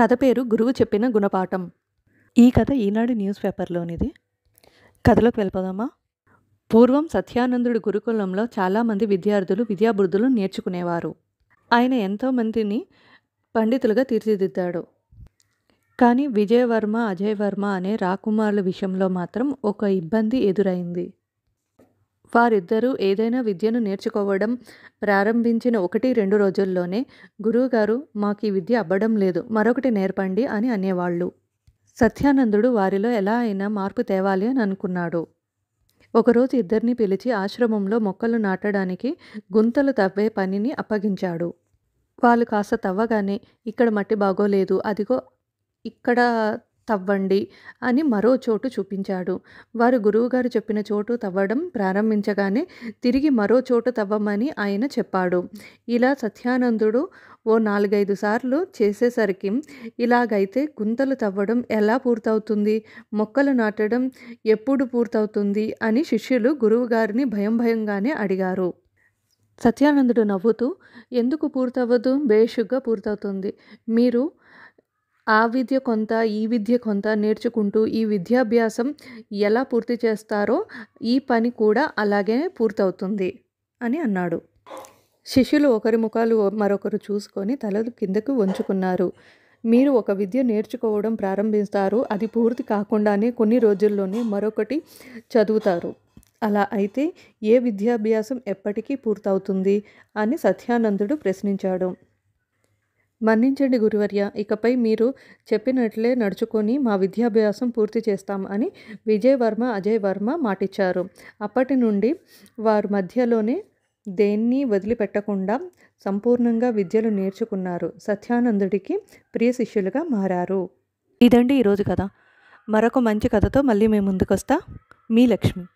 కథ పేరు గురువు చెప్పిన గుణపాఠం. ఈ కథ ఈనాడు న్యూస్ పేపర్లోనిది. కథలోకి వెళ్ళిపోదామా? పూర్వం సత్యానందుడి గురుకులంలో చాలామంది విద్యార్థులు విద్యాబుద్ధులు నేర్చుకునేవారు. ఆయన ఎంతోమందిని పండితులుగా తీర్చిదిద్దాడు. కానీ విజయవర్మ, అజయవర్మ అనే రాకుమారుల విషయంలో మాత్రం ఒక ఇబ్బంది ఎదురైంది. వారిద్దరూ ఏదైనా విద్యను నేర్చుకోవడం ప్రారంభించిన 1-2 రోజుల్లోనే గురువుగారు, మాకు ఈ విద్య అబ్బడం లేదు, మరొకటి నేర్పండి అని అనేవాళ్ళు. సత్యానందుడు వారిలో ఎలా అయినా మార్పు తేవాలి అని అనుకున్నాడు. ఒకరోజు ఇద్దరిని పిలిచి ఆశ్రమంలో మొక్కలు నాటడానికి గుంతలు తవ్వే పనిని అప్పగించాడు. వాళ్ళు కాస్త తవ్వగానే, ఇక్కడ మట్టి బాగోలేదు, అదిగో ఇక్కడ తవ్వండి అని మరో చోటు చూపించాడు. వారు గురువుగారు చెప్పిన చోటు తవ్వడం ప్రారంభించగానే తిరిగి మరో చోటు తవ్వమని ఆయన చెప్పాడు. ఇలా సత్యానందుడు ఓ 4-5 సార్లు చేసేసరికి, ఇలాగైతే గుంతలు తవ్వడం ఎలా పూర్తవుతుంది, మొక్కలు నాటడం ఎప్పుడు పూర్తవుతుంది అని శిష్యులు గురువుగారిని భయంగానే అడిగారు. సత్యానందుడు నవ్వుతూ, ఎందుకు పూర్తవ్వదు, బేషుగ్గా పూర్తవుతుంది. మీరు ఆ విద్య కొంత, ఈ విద్య కొంత నేర్చుకుంటూ ఈ విద్యాభ్యాసం ఎలా పూర్తి చేస్తారో ఈ పని కూడా అలాగే పూర్తవుతుంది అని అన్నాడు. శిష్యులు ఒకరి ముఖాలు మరొకరు చూసుకొని తలలు కిందకు వంచుకున్నారు. మీరు ఒక విద్య నేర్చుకోవడం ప్రారంభిస్తారు, అది పూర్తి కాకుండానే కొన్ని రోజుల్లోనే మరొకటి చదువుతారు. అలా అయితే ఏ విద్యాభ్యాసం ఎప్పటికీ పూర్తవుతుంది అని సత్యానందుడు ప్రశ్నించాడు. మన్నించండి గురువర్య, ఇకపై మీరు చెప్పినట్లే నడుచుకొని మా విద్యాభ్యాసం పూర్తి చేస్తాం అని విజయవర్మ, అజయవర్మ మాటిచ్చారు. అప్పటి నుండి వారు మధ్యలోనే దేన్ని వదిలిపెట్టకుండా సంపూర్ణంగా విద్యలు నేర్చుకున్నారు. సత్యానందుడికి ప్రియ శిష్యులుగా మారారు. ఇదండి ఈరోజు కథ. మరొక మంచి కథతో మళ్ళీ మేము ముందుకొస్తా. మీ లక్ష్మి.